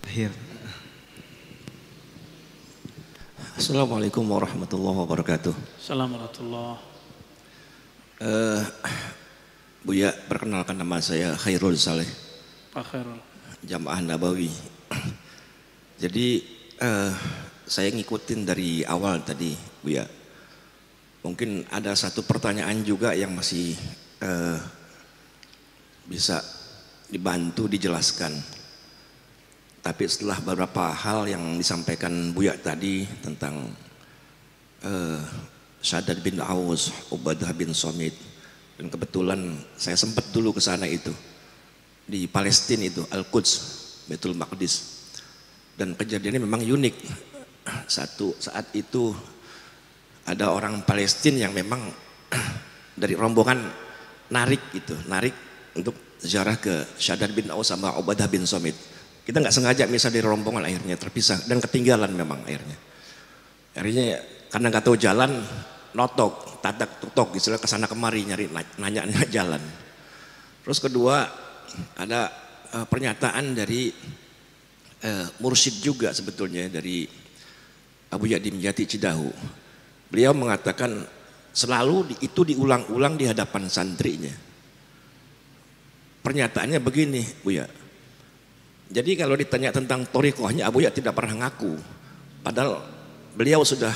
Akhir. Assalamualaikum warahmatullahi wabarakatuh. Assalamualaikum. Buya, perkenalkan nama saya Khairul Saleh, Pak Khairul. Jamaah Nabawi. Jadi saya ngikutin dari awal tadi, Buya. Mungkin ada satu pertanyaan juga yang masih bisa dibantu dijelaskan. Tapi setelah beberapa hal yang disampaikan Buya tadi tentang Shaddad bin Aus, Ubadah bin Somit, dan kebetulan saya sempat dulu ke sana itu di Palestina itu Al-Quds, Baitul Maqdis, dan kejadiannya memang unik. Satu saat itu ada orang Palestina yang memang dari rombongan narik untuk ziarah ke Shaddad bin Aus sama Ubadah bin Somit. Kita nggak sengaja misal dari rombongan, akhirnya terpisah dan ketinggalan memang akhirnya karena nggak tahu jalan, notok, tatak tutok istilah kesana kemari nyari nanya jalan. Terus kedua ada pernyataan dari mursyid juga sebetulnya dari Abu Yadim Jati Cidahu. Beliau mengatakan selalu itu diulang-ulang di hadapan santrinya. Pernyataannya begini, Buya. Jadi kalau ditanya tentang thariqahnya, Abu Ya tidak pernah ngaku. Padahal beliau sudah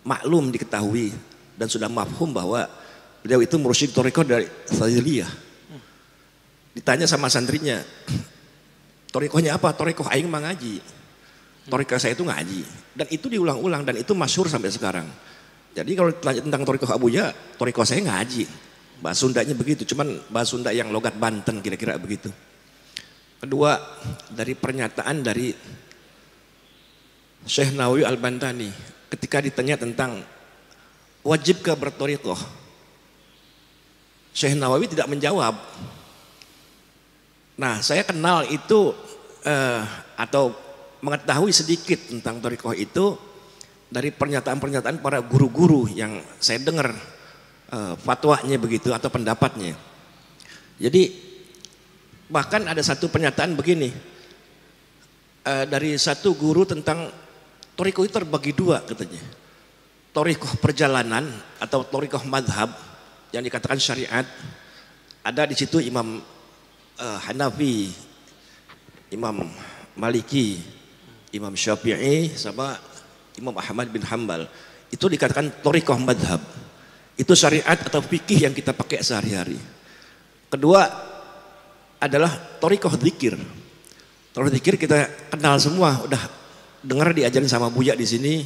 maklum diketahui dan sudah mafhum bahwa beliau itu mursyid thariqah dari Fadiliyah. Ditanya sama santrinya, thariqahnya apa? Thariqah aing mah ngaji. Thariqah saya itu ngaji. Dan itu diulang-ulang dan itu masyhur sampai sekarang. Jadi kalau ditanya tentang thariqah Abu Ya, thariqah saya ngaji. Bahasa Sundanya begitu, cuman bahasa Sunda yang logat Banten kira-kira begitu. Kedua, dari pernyataan dari Syekh Nawawi Al-Bantani ketika ditanya tentang wajibkah berthariqah, Syekh Nawawi tidak menjawab. Nah, saya kenal itu atau mengetahui sedikit tentang thariqah itu dari pernyataan-pernyataan para guru-guru yang saya dengar fatwanya begitu atau pendapatnya. Jadi bahkan ada satu pernyataan begini dari satu guru tentang thariqah itu terbagi dua katanya. Thariqah perjalanan atau thariqah madhab yang dikatakan syariat, ada di situ Imam Hanafi, Imam Maliki, Imam Syafi'i sama Imam Ahmad bin Hambal. Itu dikatakan thariqah madhab. Itu syariat atau fikih yang kita pakai sehari-hari. Kedua adalah thariqah dzikir. Thariqah dzikir kita kenal semua, udah dengar diajarin sama Buya di sini.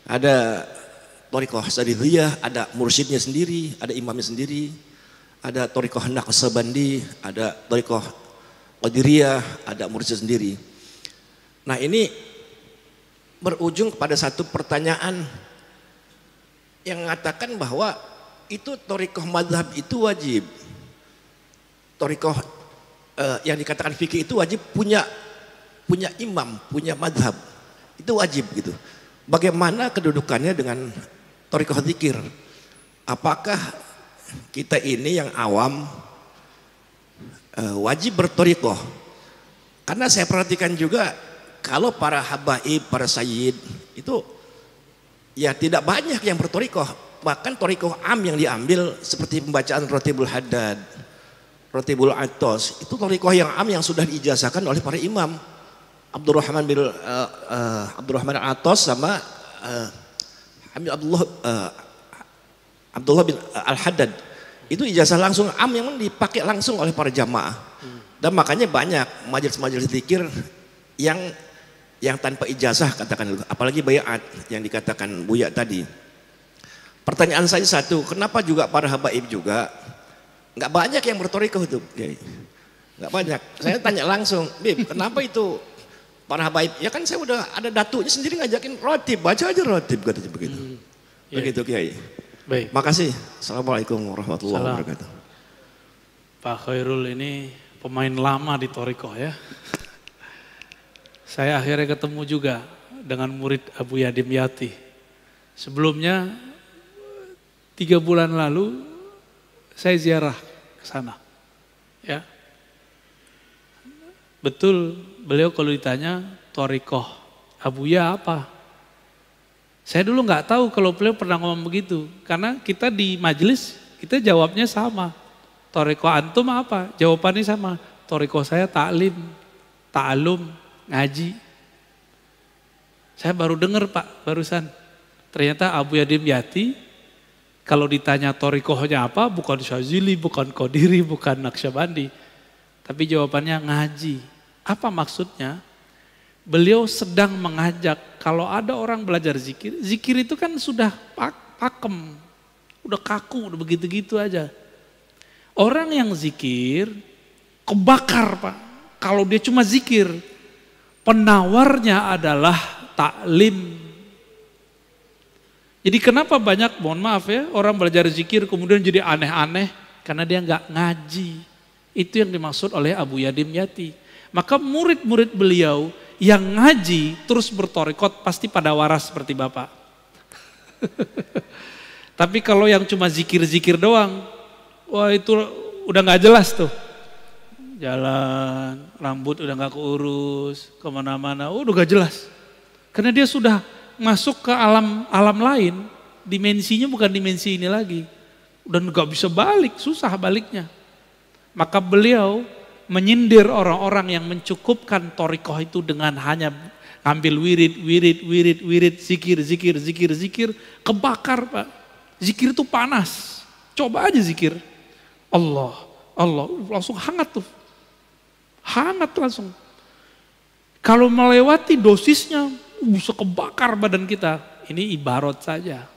Ada thariqah Sadiliyah, ada mursyidnya sendiri, ada imamnya sendiri. Ada thariqah Naqsabandi, ada thariqah Qadiriyah, ada mursyid sendiri. Nah, ini berujung kepada satu pertanyaan yang mengatakan bahwa itu thariqah madhab itu wajib. Thariqah yang dikatakan fikih itu wajib punya imam, punya madhab, itu wajib gitu. Bagaimana kedudukannya dengan thariqah dzikir? Apakah kita ini yang awam wajib berthariqah? Karena saya perhatikan juga kalau para habaib, para sayyid itu ya tidak banyak yang berthariqah. Bahkan thariqah am yang diambil seperti pembacaan Ratibul Haddad, Ratibul Atos, itu thariqah yang am yang sudah diijazahkan oleh para imam. Abdurrahman Atos sama Abdullah bin Al-Haddad. Itu ijazah langsung am yang dipakai langsung oleh para jamaah. Dan makanya banyak majelis-majelis zikir yang tanpa ijazah katakan, apalagi bayat yang dikatakan Buya tadi. Pertanyaan saya satu, kenapa juga para habaib juga nggak banyak yang berthariqah itu, nggak banyak. Saya tanya langsung, Bib, kenapa itu para habaib? Ya kan saya udah ada datunya sendiri ngajakin rotib, baca aja rotib katanya begitu. Begitu Kiai. Baik. Makasih. Assalamualaikum warahmatullahi wabarakatuh. Pak Khairul ini pemain lama di thariqah ya. Saya akhirnya ketemu juga dengan murid Abu Yadim Yati. Sebelumnya 3 bulan lalu saya ziarah ke sana. Ya. Betul, beliau kalau ditanya thorikoh Abuya apa? Saya dulu nggak tahu kalau beliau pernah ngomong begitu. Karena kita di majelis, kita jawabnya sama. Thorikoh antum apa? Jawabannya sama. Thorikoh saya taklim, ta'alum, ngaji. Saya baru dengar Pak, barusan. Ternyata Abuya Dimyati, kalau ditanya thorikohnya apa, bukan Syazili, bukan Qadiri, bukan Naqsyabandi. Tapi jawabannya ngaji. Apa maksudnya? Beliau sedang mengajak, kalau ada orang belajar zikir, zikir itu kan sudah pakem, udah kaku, udah begitu-gitu aja. Orang yang zikir, kebakar Pak. Kalau dia cuma zikir, penawarnya adalah taklim. Jadi kenapa banyak, mohon maaf ya, orang belajar zikir kemudian jadi aneh-aneh, karena dia nggak ngaji. Itu yang dimaksud oleh Abuya Dimyati. Maka murid-murid beliau yang ngaji terus bertorikot pasti pada waras seperti Bapak. Tapi kalau yang cuma zikir-zikir doang, wah itu udah nggak jelas tuh. Jalan, rambut udah nggak keurus, kemana-mana, udah gak jelas. Karena dia sudah masuk ke alam lain, dimensinya bukan dimensi ini lagi. Udah nggak bisa balik, susah baliknya. Maka beliau menyindir orang-orang yang mencukupkan thorikoh itu dengan hanya ambil wirid, zikir, kebakar Pak. Zikir itu panas, coba aja zikir. Allah, langsung hangat tuh. Hangat langsung. Kalau melewati dosisnya, bisa kebakar badan kita. Ini ibarat saja.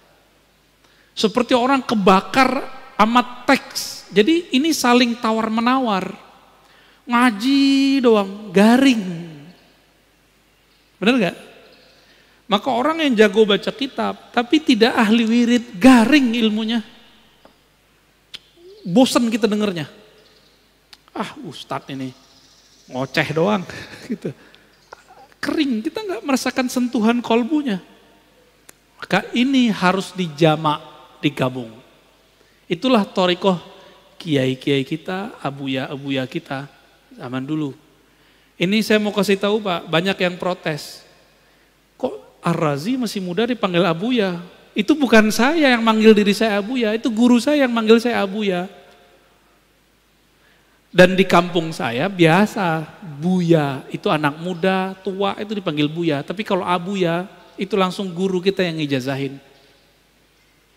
Seperti orang kebakar amat teks. Jadi ini saling tawar-menawar. Ngaji doang, garing. Benar gak? Maka orang yang jago baca kitab, tapi tidak ahli wirid, garing ilmunya. Bosan kita dengernya. Ustadz ini ngoceh doang. Gitu. Kering, kita gak merasakan sentuhan kolbunya. Maka ini harus dijamak, digabung. Itulah thorikoh kiai-kiai kita, abuya-abuya kita. Zaman dulu. Ini saya mau kasih tahu Pak, banyak yang protes. Kok Ar-Razi masih muda dipanggil Abuya? Itu bukan saya yang manggil diri saya Abuya, itu guru saya yang manggil saya Abuya. Dan di kampung saya biasa, Buya, itu anak muda, tua itu dipanggil Buya. Tapi kalau Abuya, itu langsung guru kita yang ngijazahin.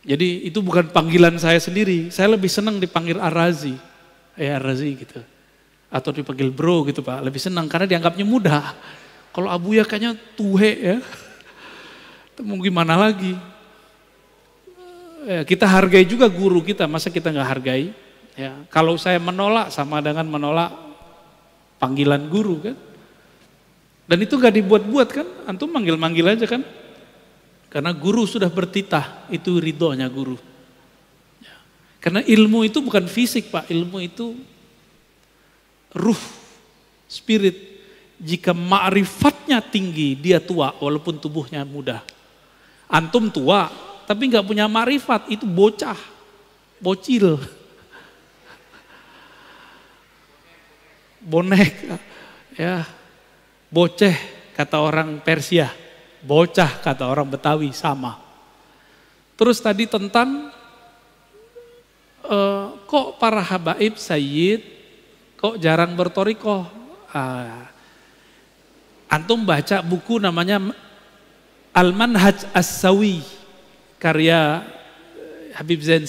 Jadi itu bukan panggilan saya sendiri, saya lebih senang dipanggil Ar-Razi. Ar-Razi gitu. Atau dipanggil bro gitu Pak, lebih senang karena dianggapnya muda. Kalau Abuya kayaknya tuhe ya, mau gimana lagi. Ya, kita hargai juga guru kita, masa kita nggak hargai? Ya, kalau saya menolak sama dengan menolak panggilan guru kan. Dan itu gak dibuat-buat kan, antum manggil-manggil aja kan. Karena guru sudah bertitah, itu ridhonya guru. Ya. Karena ilmu itu bukan fisik Pak, ilmu itu ruh, spirit. Jika ma'rifatnya tinggi, dia tua walaupun tubuhnya muda. Antum tua, tapi gak punya ma'rifat, itu bocah, bocil. Bonek, ya, boceh kata orang Persia, bocah kata orang Betawi, sama. Terus tadi tentang kok para habaib sayyid kok jarang bertorikoh. Antum baca buku namanya Al-Manhaj As-Sawi, karya Habib Zain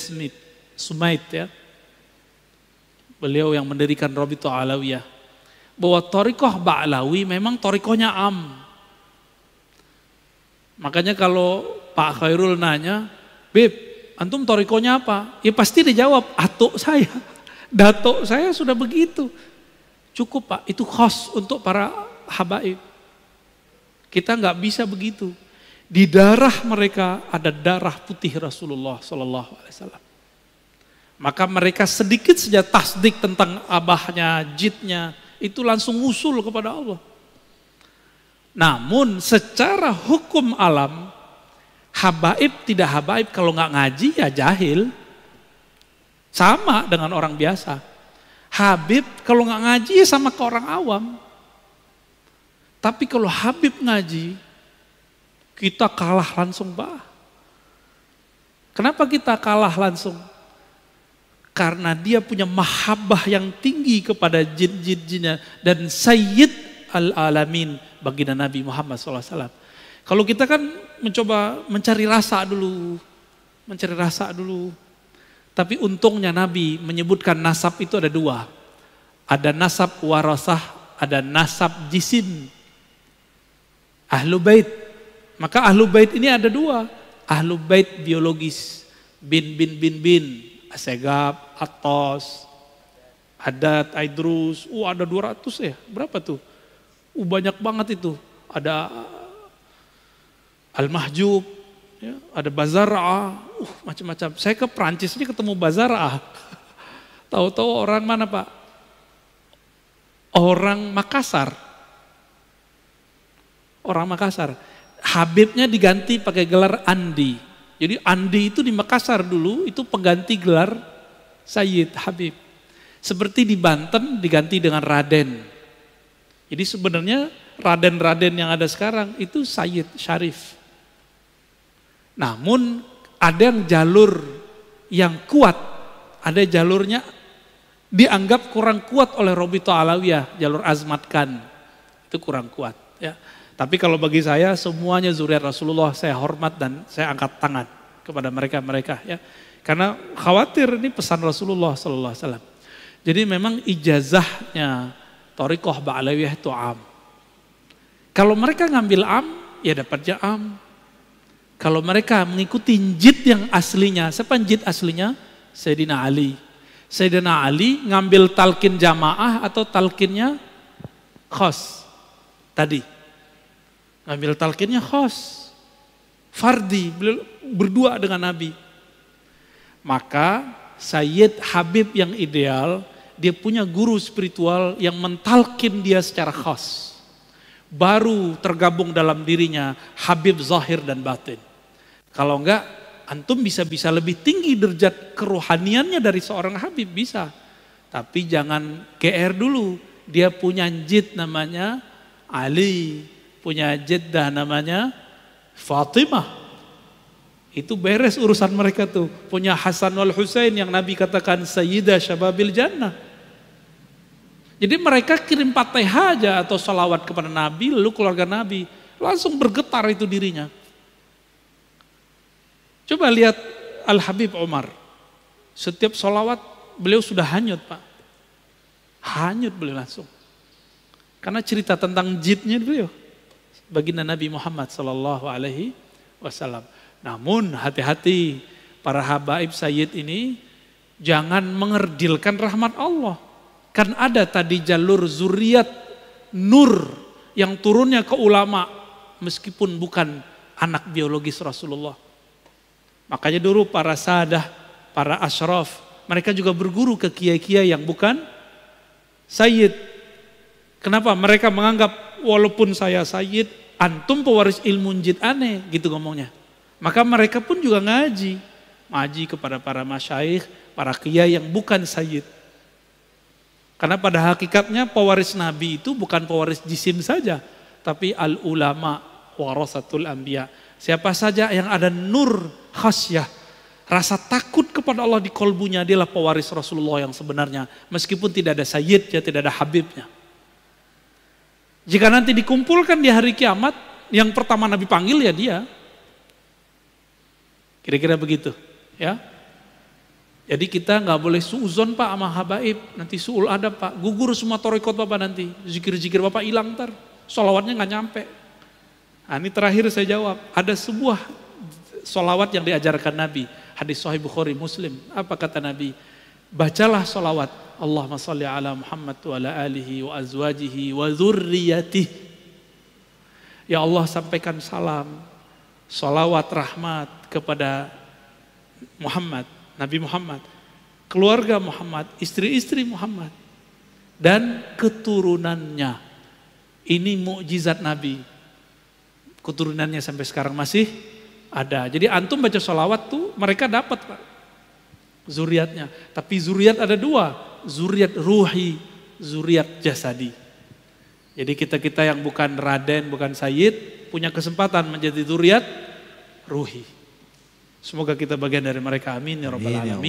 Sumait ya. Beliau yang mendirikan Rabithah Alawiyah. Bahwa torikoh Ba'lawi memang torikohnya am. Makanya kalau Pak Khairul nanya, Beb, antum torikohnya apa? Ya pasti dijawab, atuk saya. Datuk saya sudah begitu. Cukup Pak, itu khas untuk para habaib. Kita nggak bisa begitu. Di darah mereka ada darah putih Rasulullah SAW. Maka mereka sedikit saja tasdik tentang abahnya, jidnya, itu langsung usul kepada Allah. Namun secara hukum alam, habaib tidak habaib kalau nggak ngaji ya jahil. Sama dengan orang biasa. Habib kalau nggak ngaji ya sama ke orang awam. Tapi kalau Habib ngaji, kita kalah langsung, Pak. Kenapa kita kalah langsung? Karena dia punya mahabbah yang tinggi kepada jin-jinnya dan Sayyid al-Alamin baginda Nabi Muhammad SAW. Kalau kita kan mencoba mencari rasa dulu. Tapi untungnya Nabi menyebutkan nasab itu ada dua. Ada nasab warasah, ada nasab jisim. Ahlu bait. Maka ahlu bait ini ada dua. Ahlu bait biologis. Bin. Asegab, Atos, Adat, Aidrus. Ada 200 ya. Berapa tuh? Banyak banget itu. Ada Al-Mahjub. Ya, ada Bazara'ah. Macam-macam. Saya ke Prancis ini ketemu Bazara'ah. Tahu-tahu orang mana, Pak? Orang Makassar. Habibnya diganti pakai gelar Andi. Jadi Andi itu di Makassar dulu, itu pengganti gelar Sayyid Habib. Seperti di Banten diganti dengan Raden. Jadi sebenarnya Raden-Raden yang ada sekarang itu Sayyid Syarif. Namun ada yang jalur yang kuat, ada jalurnya dianggap kurang kuat oleh Robito Alawiyah, jalur Azmat Khan. Itu kurang kuat. Ya. Tapi kalau bagi saya semuanya zuriat Rasulullah, saya hormat dan saya angkat tangan kepada mereka ya. Karena khawatir ini pesan Rasulullah sallallahu alaihi wasallam. Jadi memang ijazahnya Thariqah Ba'alawiyah itu am. Kalau mereka ngambil am, ya dapatnya am. Kalau mereka mengikuti jid yang aslinya, siapa jid aslinya? Sayyidina Ali. Sayyidina Ali ngambil talqin jamaah atau talqinnya khas tadi. Ngambil talqinnya khas, fardi, beliau berdua dengan Nabi. Maka Sayyid Habib yang ideal, dia punya guru spiritual yang mentalkin dia secara khas. Baru tergabung dalam dirinya Habib zahir dan batin. Kalau enggak, antum bisa lebih tinggi derajat kerohaniannya dari seorang Habib, bisa. Tapi jangan GR dulu, dia punya jid namanya Ali. Punya jeddah namanya Fatimah. Itu beres urusan mereka tuh. Punya Hasan wal Husain yang Nabi katakan Sayyidah Syababil Jannah. Jadi mereka kirim Fatihah aja atau salawat kepada Nabi, lalu keluarga Nabi. Langsung bergetar itu dirinya. Coba lihat Al-Habib Umar. Setiap salawat beliau sudah hanyut, Pak. Hanyut beliau langsung. Karena cerita tentang jidnya beliau. Baginda Nabi Muhammad sallallahu alaihi wasallam. Namun hati-hati para habaib Sayyid ini jangan mengerdilkan rahmat Allah. Kan ada tadi jalur zuriat nur yang turunnya ke ulama meskipun bukan anak biologis Rasulullah. Makanya dulu para sadah, para asyraf, mereka juga berguru ke kiai-kiai yang bukan Sayyid. Kenapa? Mereka menganggap walaupun saya Sayyid, antum pewaris ilmu jid aneh, gitu ngomongnya. Maka mereka pun juga ngaji kepada para masyaikh, para kiai yang bukan Sayyid. Karena pada hakikatnya pewaris Nabi itu bukan pewaris jisim saja, tapi al-ulama warasatul anbiya. Siapa saja yang ada nur khasyah, rasa takut kepada Allah di kolbunya, dialah pewaris Rasulullah yang sebenarnya. Meskipun tidak ada Sayyidnya, tidak ada Habibnya. Jika nanti dikumpulkan di hari kiamat, yang pertama Nabi panggil ya dia. Kira-kira begitu, ya. Jadi kita nggak boleh suuzon Pak sama habaib, nanti suul adab Pak, gugur semua thariqat Bapak nanti, zikir-zikir Bapak hilang ntar, sholawatnya nggak nyampe. Nah, ini terakhir saya jawab, ada sebuah sholawat yang diajarkan Nabi, hadis Sahih Bukhari Muslim, apa kata Nabi? Bacalah sholawat, Allahumma salli ala Muhammad wa ala alihi wa azwajihi wa dzurriyyatihi. Ya Allah, sampaikan salam, sholawat rahmat kepada Muhammad, Nabi Muhammad, keluarga Muhammad, istri-istri Muhammad, dan keturunannya. Ini mukjizat Nabi. Keturunannya sampai sekarang masih ada. Jadi antum baca sholawat tuh mereka dapat Pak, zuriatnya. Tapi zuriat ada dua, zuriat ruhi, zuriat jasadi. Jadi kita-kita yang bukan Raden, bukan Sayyid, punya kesempatan menjadi dzurriyyat ruhi. Semoga kita bagian dari mereka, amin ya rabbal alamin.